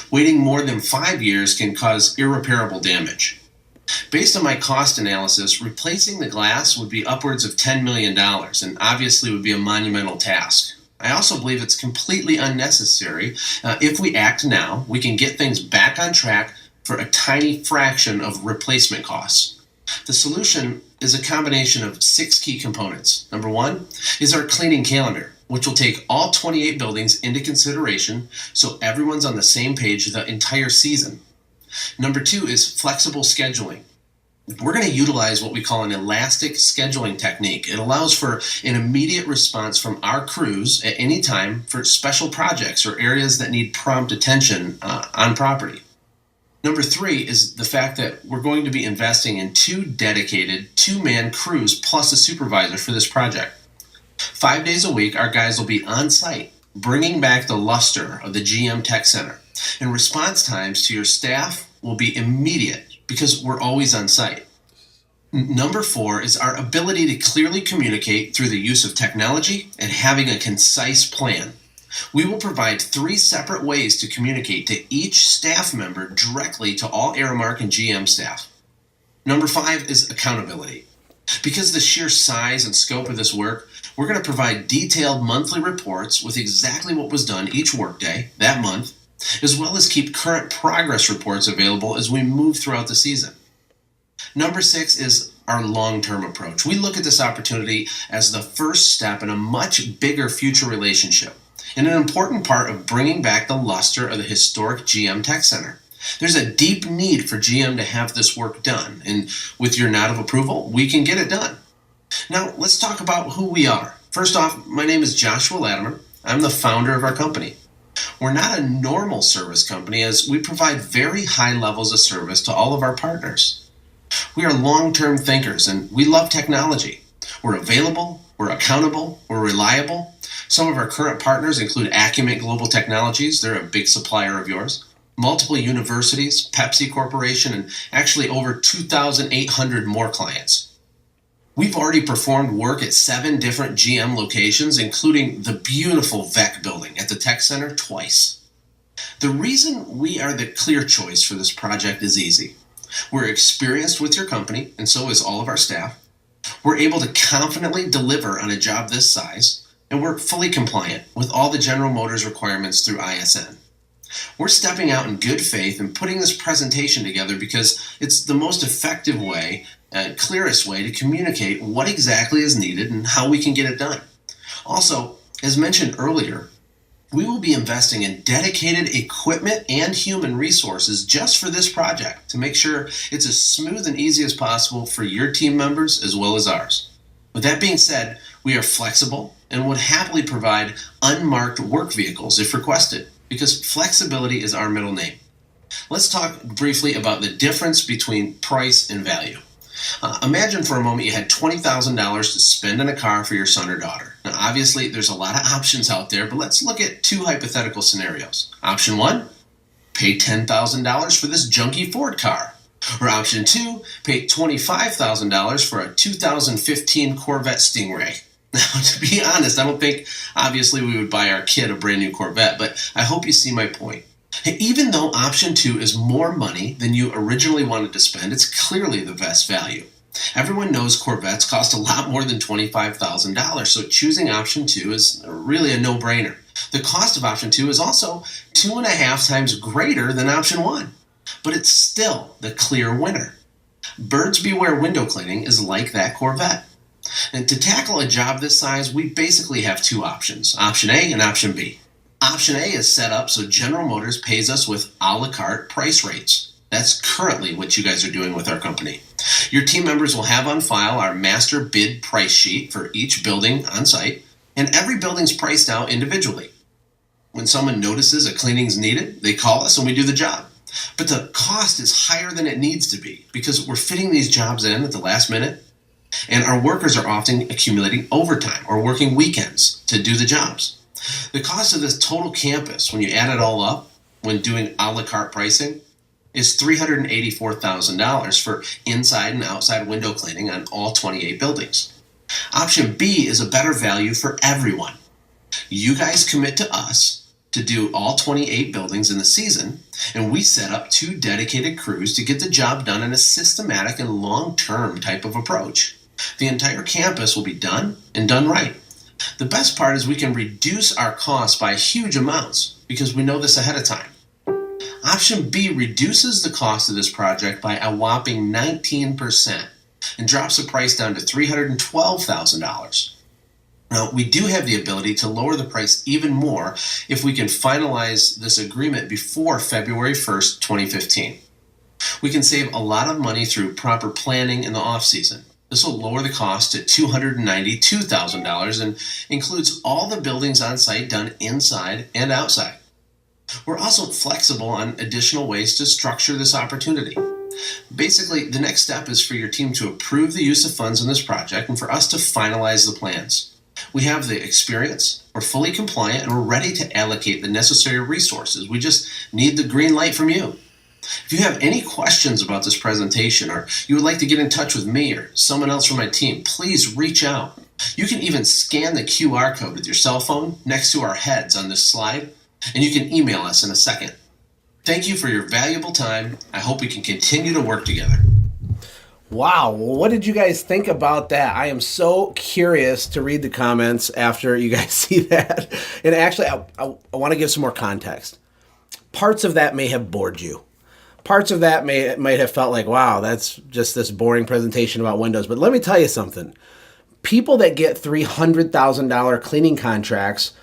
Waiting more than 5 years can cause irreparable damage. Based on my cost analysis, replacing the glass would be upwards of $10 million and obviously would be a monumental task. I also believe it's completely unnecessary. If we act now, we can get things back on track for a tiny fraction of replacement costs. The solution is a combination of 6 key components. Number 1 is our cleaning calendar, which will take all 28 buildings into consideration so everyone's on the same page the entire season. Number 2 is flexible scheduling. We're going to utilize what we call an elastic scheduling technique. It allows for an immediate response from our crews at any time for special projects or areas that need prompt attention on property. Number 3 is the fact that we're going to be investing in 2 dedicated 2-man crews plus a supervisor for this project. 5 days a week, our guys will be on site, bringing back the luster of the GM Tech Center. And response times to your staff will be immediate because we're always on site. Number 4 is our ability to clearly communicate through the use of technology and having a concise plan. We will provide 3 separate ways to communicate to each staff member directly to all Aramark and GM staff. Number 5 is accountability. Because of the sheer size and scope of this work, we're going to provide detailed monthly reports with exactly what was done each workday that month, as well as keep current progress reports available as we move throughout the season. Number 6 is our long-term approach. We look at this opportunity as the first step in a much bigger future relationship and an important part of bringing back the luster of the historic GM Tech Center. There's a deep need for GM to have this work done, and with your nod of approval, we can get it done. Now, let's talk about who we are. First off, my name is Joshua Latimer. I'm the founder of our company. We're not a normal service company as we provide very high levels of service to all of our partners. We are long-term thinkers and we love technology. We're available, we're accountable, we're reliable. Some of our current partners include Acumen Global Technologies, they're a big supplier of yours, multiple universities, Pepsi Corporation, and actually over 2,800 more clients. We've already performed work at 7 different GM locations, including the beautiful VEC building at the Tech Center twice. The reason we are the clear choice for this project is easy. We're experienced with your company, and so is all of our staff. We're able to confidently deliver on a job this size, and we're fully compliant with all the General Motors requirements through ISN. We're stepping out in good faith and putting this presentation together because it's the most effective way and clearest way to communicate what exactly is needed and how we can get it done. Also, as mentioned earlier, we will be investing in dedicated equipment and human resources just for this project to make sure it's as smooth and easy as possible for your team members as well as ours. With that being said, we are flexible and would happily provide unmarked work vehicles if requested, because flexibility is our middle name. Let's talk briefly about the difference between price and value. Imagine for a moment you had $20,000 to spend on a car for your son or daughter. Now, obviously, there's a lot of options out there, but let's look at 2 hypothetical scenarios. Option 1, pay $10,000 for this junky Ford car. Or option 2, pay $25,000 for a 2015 Corvette Stingray. Now, to be honest, I don't think, obviously, we would buy our kid a brand new Corvette, but I hope you see my point. Even though option 2 is more money than you originally wanted to spend, it's clearly the best value. Everyone knows Corvettes cost a lot more than $25,000, so choosing option 2 is really a no-brainer. The cost of option 2 is also 2.5 times greater than option 1, but it's still the clear winner. Birds Beware window cleaning is like that Corvette. And to tackle a job this size, we basically have 2 options, option A and option B. Option A is set up so General Motors pays us with a la carte price rates. That's currently what you guys are doing with our company. Your team members will have on file our master bid price sheet for each building on site, and every building's priced out individually. When someone notices a cleaning is needed, they call us and we do the job. But the cost is higher than it needs to be because we're fitting these jobs in at the last minute, and our workers are often accumulating overtime or working weekends to do the jobs. The cost of this total campus, when you add it all up, when doing a la carte pricing, is $384,000 for inside and outside window cleaning on all 28 buildings. Option B is a better value for everyone. You guys commit to us to do all 28 buildings in the season, and we set up 2 dedicated crews to get the job done in a systematic and long-term type of approach. The entire campus will be done and done right. The best part is we can reduce our costs by huge amounts because we know this ahead of time. Option B reduces the cost of this project by a whopping 19% and drops the price down to $312,000. Now, we do have the ability to lower the price even more if we can finalize this agreement before February 1st, 2015. We can save a lot of money through proper planning in the off-season. This will lower the cost to $292,000 and includes all the buildings on site done inside and outside. We're also flexible on additional ways to structure this opportunity. Basically, the next step is for your team to approve the use of funds in this project and for us to finalize the plans. We have the experience, we're fully compliant, and we're ready to allocate the necessary resources. We just need the green light from you. If you have any questions about this presentation or you would like to get in touch with me or someone else from my team, please reach out. You can even scan the QR code with your cell phone next to our heads on this slide, and you can email us in a second. Thank you for your valuable time. I hope we can continue to work together. Wow. Well, what did you guys think about that? I am so curious to read the comments after you guys see that. And actually, I want to give some more context. Parts of that may have bored you. Parts of that might have felt like, wow, that's just this boring presentation about Windows. But let me tell you something. People that get $300,000 cleaning contracts,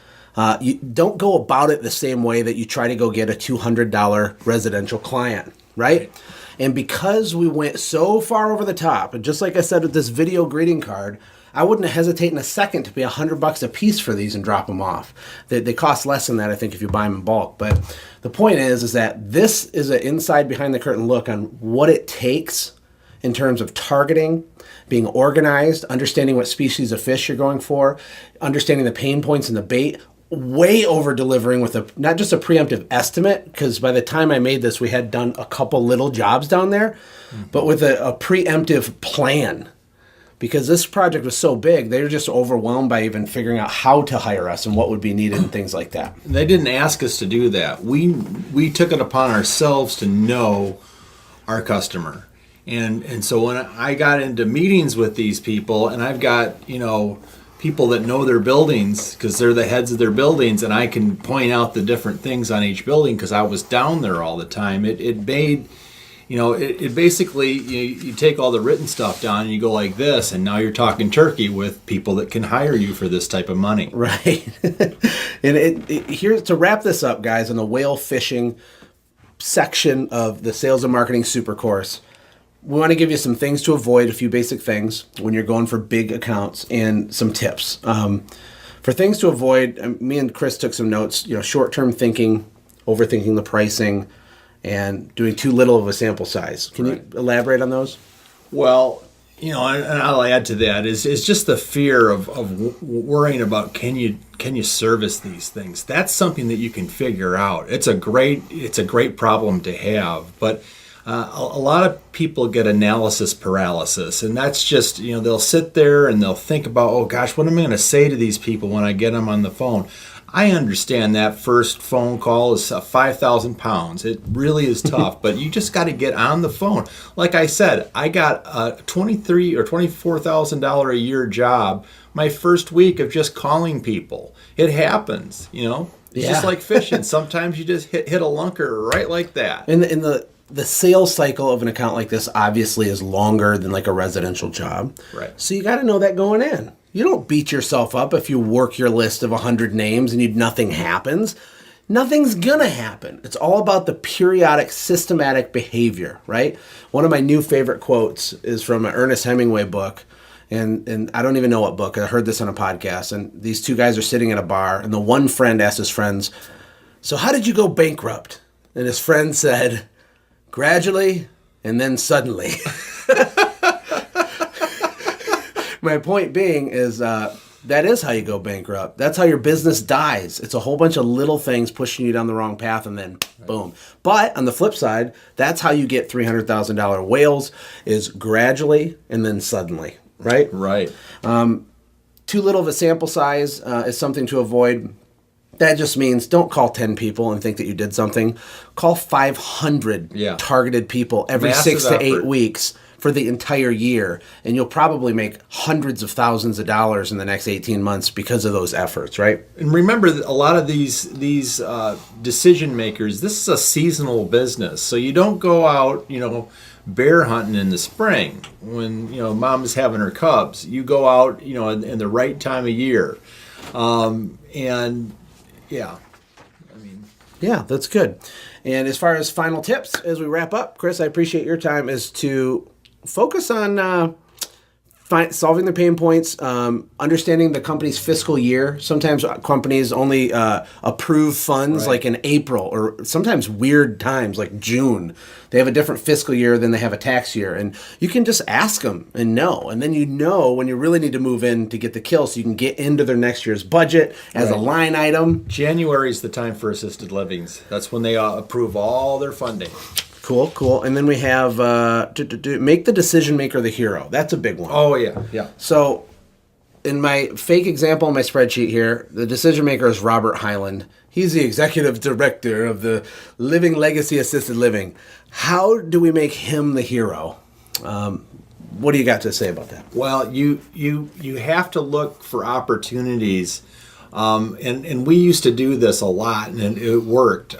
you don't go about it the same way that you try to go get a $200 residential client, right? And because we went so far over the top, and just like I said with this video greeting card, I wouldn't hesitate in a second to pay $100 a piece for these and drop them off. They cost less than that, I think, if you buy them in bulk. But the point is that this is an inside behind the curtain look on what it takes in terms of targeting, being organized, understanding what species of fish you're going for, understanding the pain points in the bait, way over delivering with not just a preemptive estimate, because by the time I made this, we had done a couple little jobs down there, but with a preemptive plan. Because this project was so big, they were just overwhelmed by even figuring out how to hire us and what would be needed and things like that. They didn't ask us to do that. We took it upon ourselves to know our customer. And so when I got into meetings with these people, and I've got, people that know their buildings because they're the heads of their buildings, and I can point out the different things on each building because I was down there all the time. It made, it basically, you take all the written stuff down and you go like this, and now you're talking turkey with people that can hire you for this type of money. Right. And here to wrap this up, guys, on the whale fishing section of the Sales and Marketing Super Course, we want to give you some things to avoid, a few basic things when you're going for big accounts, and some tips. For things to avoid, me and Chris took some notes, short-term thinking, overthinking the pricing, and doing too little of a sample size. Can you elaborate on those? Well, and I'll add to that is just the fear of worrying about can you service these things. That's something that you can figure out. It's a great problem to have, but a lot of people get analysis paralysis, and that's just, they'll sit there and they'll think about, oh gosh, what am I going to say to these people when I get them on the phone? I understand that first phone call is 5,000 pounds. It really is tough, but you just got to get on the phone. Like I said, I got a $23,000 or $24,000 a year job my first week of just calling people. It happens, It's just like fishing. Sometimes you just hit a lunker right like that. In the sales cycle of an account like this obviously is longer than like a residential job. Right. So you got to know that going in. You don't beat yourself up if you work your list of 100 names and nothing happens. Nothing's going to happen. It's all about the periodic, systematic behavior, right? One of my new favorite quotes is from an Ernest Hemingway book. And I don't even know what book. I heard this on a podcast. And these two guys are sitting at a bar. And the one friend asked his friends, so how did you go bankrupt? And his friend said, gradually and then suddenly. My point being is that is how you go bankrupt. That's how your business dies. It's a whole bunch of little things pushing you down the wrong path, and then boom. But on the flip side, that's how you get $300,000 whales, is gradually and then suddenly, right? Right. Too little of a sample size is something to avoid. That just means don't call 10 people and think that you did something. Call 500 targeted people every Massive 6 to 8 effort. weeks for the entire year, and you'll probably make hundreds of thousands of dollars in the next 18 months because of those efforts, right? And remember, a lot of these decision makers, this is a seasonal business, so you don't go out, bear hunting in the spring when mom is having her cubs. You go out, in the right time of year, and yeah. Yeah, that's good. And as far as final tips, as we wrap up, Chris, I appreciate your time, is to focus on solving the pain points, understanding the company's fiscal year. Sometimes companies only approve funds like in April, or sometimes weird times like June. They have a different fiscal year than they have a tax year. And you can just ask them and know. And then when you really need to move in to get the kill, so you can get into their next year's budget as a line item. January is the time for assisted livings. That's when they approve all their funding. Cool. And then we have make the decision maker the hero. That's a big one. Oh, yeah. So in my fake example in my spreadsheet here, the decision maker is Robert Hyland. He's the executive director of the Living Legacy Assisted Living. How do we make him the hero? What do you got to say about that? Well, you have to look for opportunities, and we used to do this a lot, and it worked.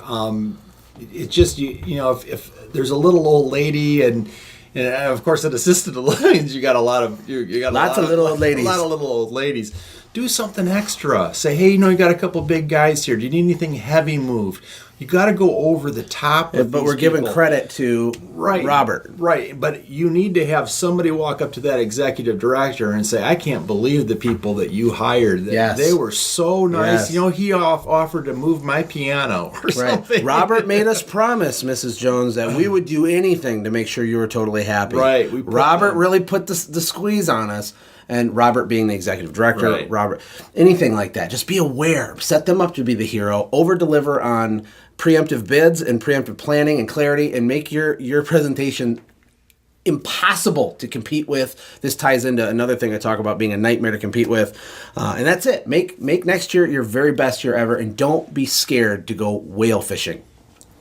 It just if there's a little old lady and of course at assisted living you got lots of little old ladies. Do something extra. Say, hey, you got a couple big guys here. Do you need anything heavy moved? You got to go over the top. But we're giving credit to Robert. Right. But you need to have somebody walk up to that executive director and say, I can't believe the people that you hired. Yes. They were so nice. Yes. He offered to move my piano or something. Robert made us promise, Mrs. Jones, that we would do anything to make sure you were totally happy. Right. Robert really put the squeeze on us. And Robert being the executive director, right. Robert, anything like that. Just be aware. Set them up to be the hero. Over-deliver on preemptive bids and preemptive planning and clarity, and make your presentation impossible to compete with. This ties into another thing I talk about being a nightmare to compete with. And that's it. Make next year your very best year ever, and don't be scared to go whale fishing.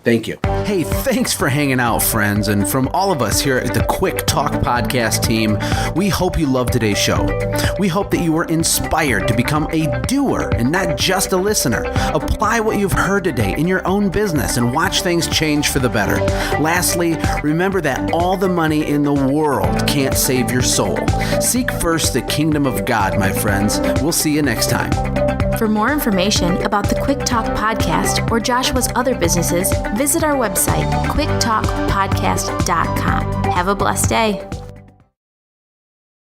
Thank you. Hey, thanks for hanging out, friends. And from all of us here at the Quick Talk Podcast team, we hope you loved today's show. We hope that you were inspired to become a doer and not just a listener. Apply what you've heard today in your own business and watch things change for the better. Lastly, remember that all the money in the world can't save your soul. Seek first the kingdom of God, my friends. We'll see you next time. For more information about the Quick Talk Podcast or Joshua's other businesses, visit our website, quicktalkpodcast.com. Have a blessed day.